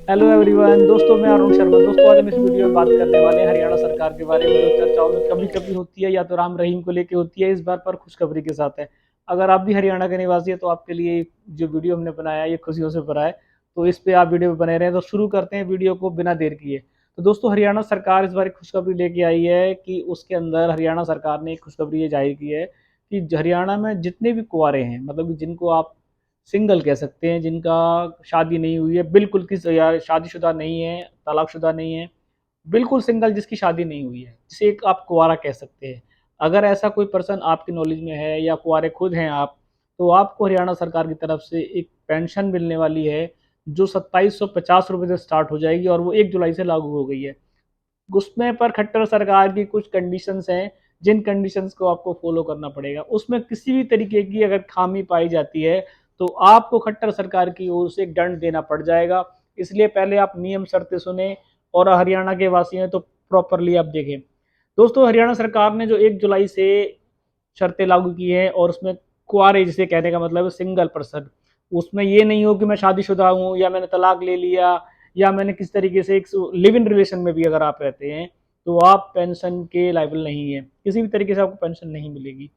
Hello everyone, दोस्तों मैं अरुण शर्मा। दोस्तों आज हम इस वीडियो में बात करने वाले हैं हरियाणा सरकार के बारे में, जो चर्चाओं में कभी कभी होती है, या तो राम रहीम को लेके होती है। इस बार पर खुशखबरी के साथ है। अगर आप भी हरियाणा के निवासी है तो आपके लिए जो वीडियो हमने बनाया है ये खुशियों से भरा है। तो इस पे आप वीडियो में बने रहें। तो शुरू करते हैं वीडियो को बिना देर किए। तो दोस्तों हरियाणा सरकार इस बार एक खुशखबरी लेके आई है कि उसके अंदर हरियाणा सरकार ने एक खुशखबरी ये जाहिर की है कि हरियाणा में जितने भी कुंवारे हैं, मतलब कि जिनको आप सिंगल कह सकते हैं, जिनका शादी नहीं हुई है, बिल्कुल किस या शादीशुदा नहीं है, तलाकशुदा नहीं है, बिल्कुल सिंगल जिसकी शादी नहीं हुई है, जिसे एक आप कुंवारा कह सकते हैं। अगर ऐसा कोई पर्सन आपकी नॉलेज में है या कुंवारे खुद हैं आप, तो आपको हरियाणा सरकार की तरफ से एक पेंशन मिलने वाली है, जो 2750 रुपये से स्टार्ट हो जाएगी और वो 1 जुलाई से लागू हो गई है। उसमें पर खट्टर सरकार की कुछ कंडीशंस हैं, जिन कंडीशंस को आपको फॉलो करना पड़ेगा। उसमें किसी भी तरीके की अगर खामी पाई जाती है तो आपको खट्टर सरकार की ओर से एक दंड देना पड़ जाएगा। इसलिए पहले आप नियम शर्तें सुने, और हरियाणा के वासी हैं तो प्रॉपरली आप देखें। दोस्तों हरियाणा सरकार ने जो 1 जुलाई से शर्तें लागू की हैं, और उसमें कुआरे जिसे कहने का मतलब है सिंगल पर्सन, उसमें ये नहीं हो कि मैं शादीशुदा हूँ या मैंने तलाक ले लिया या मैंने किस तरीके से एक लिव इन रिलेशन में भी अगर आप रहते हैं तो आप पेंशन के लायबल नहीं है। किसी भी तरीके से आपको पेंशन नहीं मिलेगी।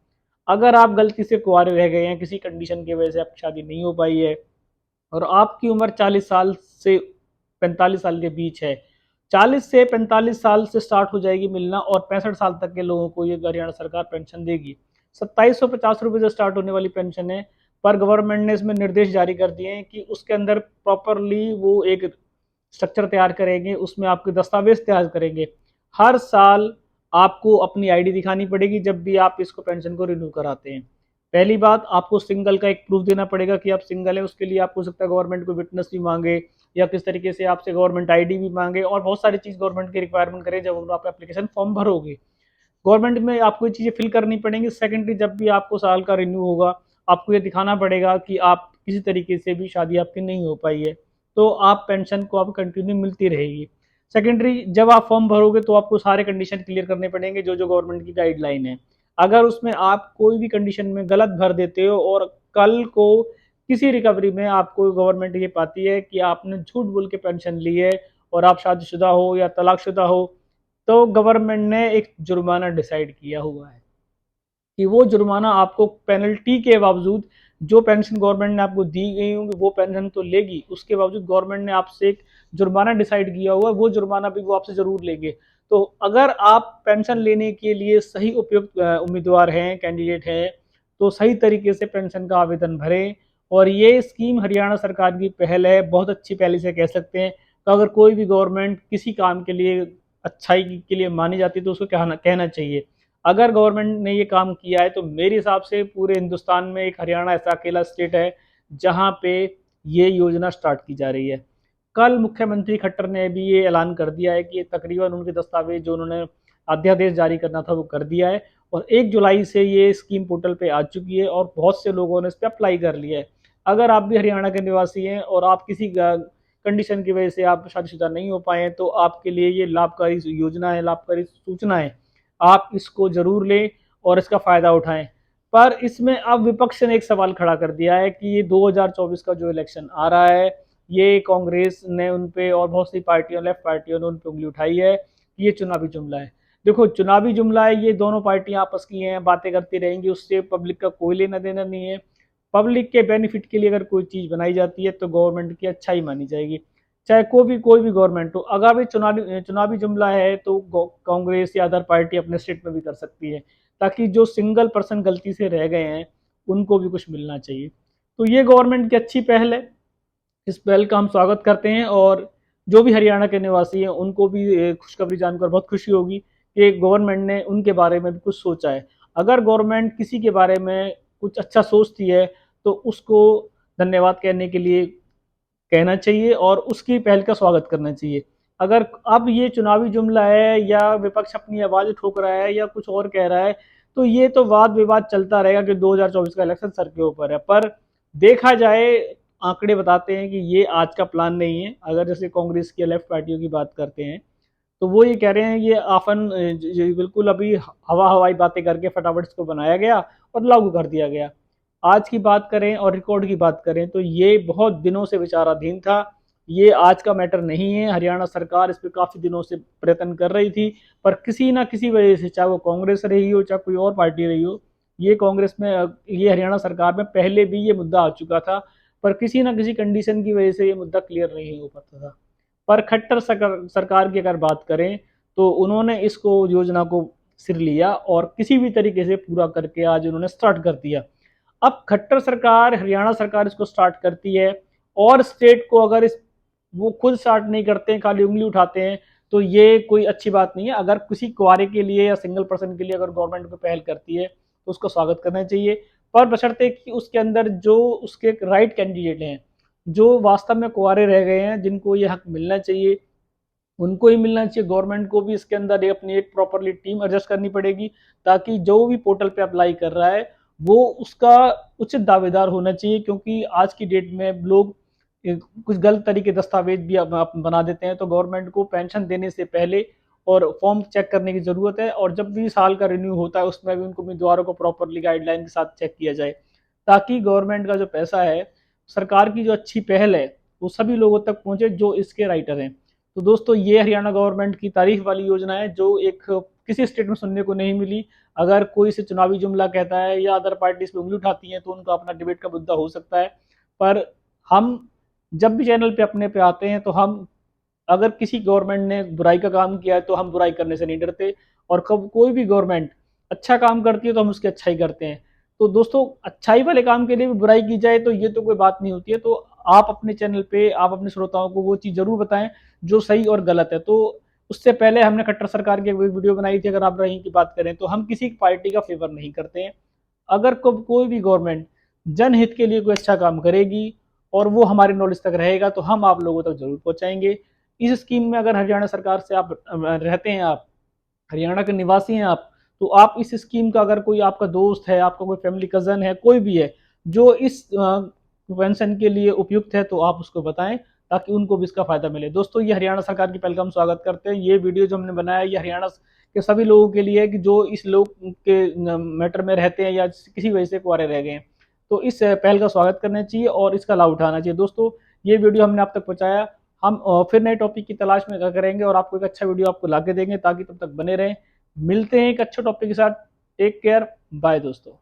अगर आप गलती से कुंवारे रह गए हैं, किसी कंडीशन की वजह से आपकी शादी नहीं हो पाई है, और आपकी उम्र 40 साल से 45 साल के बीच है, 40 से 45 साल से स्टार्ट हो जाएगी मिलना, और 65 साल तक के लोगों को ये हरियाणा सरकार पेंशन देगी। 2750 रुपये से स्टार्ट होने वाली पेंशन है। पर गवर्नमेंट ने इसमें निर्देश जारी कर दिए हैं कि उसके अंदर प्रॉपरली वो एक स्ट्रक्चर तैयार करेंगे, उसमें आपके दस्तावेज तैयार करेंगे। हर साल आपको अपनी आईडी दिखानी पड़ेगी जब भी आप इसको पेंशन को रिन्यू कराते हैं। पहली बात, आपको सिंगल का एक प्रूफ देना पड़ेगा कि आप सिंगल है। उसके लिए आपको सकता है गवर्नमेंट को विटनेस भी मांगे, या किस तरीके से आपसे गवर्नमेंट आईडी भी मांगे, और बहुत सारी चीज़ गवर्नमेंट की रिक्वायरमेंट करे जब आप एप्लीकेशन फॉर्म भरोगे। गवर्नमेंट में आपको ये चीज़ें फिल करनी पड़ेंगी। सेकेंडरी, जब भी आपको साल का रिन्यू होगा, आपको ये दिखाना पड़ेगा कि आप किसी तरीके से भी शादी आपकी नहीं हो पाई है, तो आप पेंशन को आप कंटिन्यू मिलती रहेगी। सेकेंडरी, जब आप फॉर्म भरोगे तो आपको सारे कंडीशन क्लियर करने पड़ेंगे, जो जो गवर्नमेंट की गाइडलाइन है। अगर उसमें आप कोई भी कंडीशन में गलत भर देते हो, और कल को किसी रिकवरी में आपको गवर्नमेंट ये पाती है कि आपने झूठ बोल के पेंशन ली है, और आप शादीशुदा हो या तलाकशुदा हो, तो गवर्नमेंट ने एक जुर्माना डिसाइड किया हुआ है कि वो जुर्माना आपको पेनल्टी के बावजूद, जो पेंशन गवर्नमेंट ने आपको दी गई होगी वो पेंशन तो लेगी, उसके बावजूद गवर्नमेंट ने आपसे एक जुर्माना डिसाइड किया हुआ है, वो जुर्माना भी वो आपसे जरूर लेंगे। तो अगर आप पेंशन लेने के लिए सही उपयुक्त उम्मीदवार हैं, कैंडिडेट हैं, तो सही तरीके से पेंशन का आवेदन भरें। और ये स्कीम हरियाणा सरकार की पहल है, बहुत अच्छी पहल से कह सकते हैं। तो अगर कोई भी गवर्नमेंट किसी काम के लिए, अच्छाई के लिए मानी जाती है, तो उसको कहना कहना चाहिए। अगर गवर्नमेंट ने ये काम किया है तो मेरे हिसाब से पूरे हिंदुस्तान में एक हरियाणा ऐसा अकेला स्टेट है जहां पे ये योजना स्टार्ट की जा रही है। कल मुख्यमंत्री खट्टर ने भी ये ऐलान कर दिया है कि तकरीबन उनके दस्तावेज जो उन्होंने अध्यादेश जारी करना था वो कर दिया है, और 1 जुलाई से ये स्कीम पोर्टल पे आ चुकी है, और बहुत से लोगों ने इस पर अप्लाई कर लिया है। अगर आप भी हरियाणा के निवासी हैं और आप किसी कंडीशन की वजह से आप शादीशुदा नहीं हो पाए हैं, तो आपके लिए ये लाभकारी योजना है, लाभकारी सूचना है। आप इसको जरूर लें और इसका फायदा उठाएं। पर इसमें अब विपक्ष ने एक सवाल खड़ा कर दिया है कि ये 2024 का जो इलेक्शन आ रहा है, ये कांग्रेस ने उन पे और बहुत सी पार्टियों, लेफ्ट पार्टियों ने उन पे उंगली उठाई है कि ये चुनावी जुमला है। देखो, चुनावी जुमला है, ये दोनों पार्टियां आपस की हैं, बातें करती रहेंगी, उससे पब्लिक का कोई लेना देना नहीं है। पब्लिक के बेनिफिट के लिए अगर कोई चीज़ बनाई जाती है तो गवर्नमेंट की अच्छाई मानी जाएगी, चाहे कोई भी गवर्नमेंट हो। अगर ये चुनावी चुनावी जुमला है तो कांग्रेस या अदर पार्टी अपने स्टेट में भी कर सकती है, ताकि जो सिंगल पर्सन गलती से रह गए हैं उनको भी कुछ मिलना चाहिए। तो ये गवर्नमेंट की अच्छी पहल है, इस पहल का हम स्वागत करते हैं। और जो भी हरियाणा के निवासी हैं उनको भी खुशखबरी जानकर बहुत खुशी होगी कि गवर्नमेंट ने उनके बारे में भी कुछ सोचा है। अगर गवर्नमेंट किसी के बारे में कुछ अच्छा सोचती है तो उसको धन्यवाद कहने के लिए कहना चाहिए, और उसकी पहल का स्वागत करना चाहिए। अगर अब ये चुनावी जुमला है, या विपक्ष अपनी आवाज़ ठोक रहा है, या कुछ और कह रहा है, तो ये तो वाद विवाद चलता रहेगा कि 2024 का इलेक्शन सर के ऊपर है। पर देखा जाए, आंकड़े बताते हैं कि ये आज का प्लान नहीं है। अगर जैसे कांग्रेस की लेफ्ट पार्टियों की बात करते हैं, तो वो ये कह रहे हैं, ये आफन बिल्कुल अभी हवा हवाई बातें करके फटाफट इसको बनाया गया और लागू कर दिया गया। आज की बात करें और रिकॉर्ड की बात करें तो ये बहुत दिनों से विचाराधीन था। ये आज का मैटर नहीं है। हरियाणा सरकार इस पे काफ़ी दिनों से प्रयत्न कर रही थी, पर किसी ना किसी वजह से, चाहे वो कांग्रेस रही हो चाहे कोई और पार्टी रही हो, ये कांग्रेस में, ये हरियाणा सरकार में पहले भी ये मुद्दा आ चुका था, पर किसी ना किसी कंडीशन की वजह से ये मुद्दा क्लियर नहीं हो पाता था। पर खट्टर सरकार की अगर बात करें, तो उन्होंने इसको योजना को सिर लिया और किसी भी तरीके से पूरा करके आज उन्होंने स्टार्ट कर दिया। अब खट्टर सरकार, हरियाणा सरकार इसको स्टार्ट करती है, और स्टेट को अगर इस वो खुद स्टार्ट नहीं करते हैं, खाली उंगली उठाते हैं, तो ये कोई अच्छी बात नहीं है। अगर किसी कुआरे के लिए या सिंगल पर्सन के लिए अगर गवर्नमेंट को पहल करती है तो उसको स्वागत करना चाहिए, पर बशर्ते कि उसके अंदर जो उसके राइट कैंडिडेट हैं, जो वास्तव में कुआरे रह गए हैं, जिनको ये हक मिलना चाहिए, उनको ही मिलना चाहिए। गवर्नमेंट को भी इसके अंदर अपनी एक प्रॉपरली टीम एडजस्ट करनी पड़ेगी, ताकि जो भी पोर्टल पे अप्लाई कर रहा है वो उसका उचित दावेदार होना चाहिए, क्योंकि आज की डेट में लोग कुछ गलत तरीके दस्तावेज भी बना देते हैं। तो गवर्नमेंट को पेंशन देने से पहले और फॉर्म चेक करने की ज़रूरत है, और जब भी साल का रिन्यू होता है उसमें भी उनको उम्मीदवारों को प्रॉपरली गाइडलाइन के साथ चेक किया जाए, ताकि गवर्नमेंट का जो पैसा है, सरकार की जो अच्छी पहल है, वो सभी लोगों तक पहुंचे जो इसके राइटर हैं। तो दोस्तों, ये हरियाणा गवर्नमेंट की तारीफ वाली योजना है, जो एक किसी स्टेट में सुनने को नहीं मिली। अगर कोई इसे चुनावी जुमला कहता है या अदर पार्टीज पे उंगली उठाती हैं तो उनका अपना डिबेट का मुद्दा हो सकता है, पर हम जब भी चैनल पे अपने पे आते हैं तो हम, अगर किसी गवर्नमेंट ने बुराई का काम किया है तो हम बुराई करने से नहीं डरते, और कब कोई भी गवर्नमेंट अच्छा काम करती है तो हम उसकी अच्छाई करते हैं। तो दोस्तों, अच्छाई वाले काम के लिए भी बुराई की जाए तो ये तो कोई बात नहीं होती है। तो आप अपने चैनल पे, आप अपने श्रोताओं को वो चीज़ जरूर बताएं जो सही और गलत है। तो उससे पहले हमने खट्टर सरकार की एक वीडियो बनाई थी, अगर आप रही की बात करें, तो हम किसी पार्टी का फेवर नहीं करते हैं। अगर कोई भी गवर्नमेंट जनहित के लिए कोई अच्छा काम करेगी और वो हमारे नॉलेज तक रहेगा तो हम आप लोगों तक जरूर पहुंचाएंगे। इस स्कीम में अगर हरियाणा सरकार से आप रहते हैं, आप हरियाणा के निवासी हैं आप, तो आप इस स्कीम का, अगर कोई आपका दोस्त है, आपका कोई फैमिली कजन है, कोई भी है जो इस पेंशन के लिए उपयुक्त है, तो आप उसको बताएं, ताकि उनको भी इसका फायदा मिले। दोस्तों, ये हरियाणा सरकार की पहल का हम स्वागत करते हैं। ये वीडियो जो हमने बनाया है, ये हरियाणा के सभी लोगों के लिए है कि जो इस लोग के मैटर में रहते हैं या किसी वजह से कुआरे रह गए हैं। तो इस पहल का स्वागत करना चाहिए और इसका लाभ उठाना चाहिए। दोस्तों, ये वीडियो हमने आप तक पहुंचाया। हम फिर नए टॉपिक की तलाश में करेंगे और आपको एक अच्छा वीडियो आपको ला के देंगे, ताकि तब तक बने रहें। मिलते हैं एक अच्छे टॉपिक के साथ। टेक केयर, बाय दोस्तों।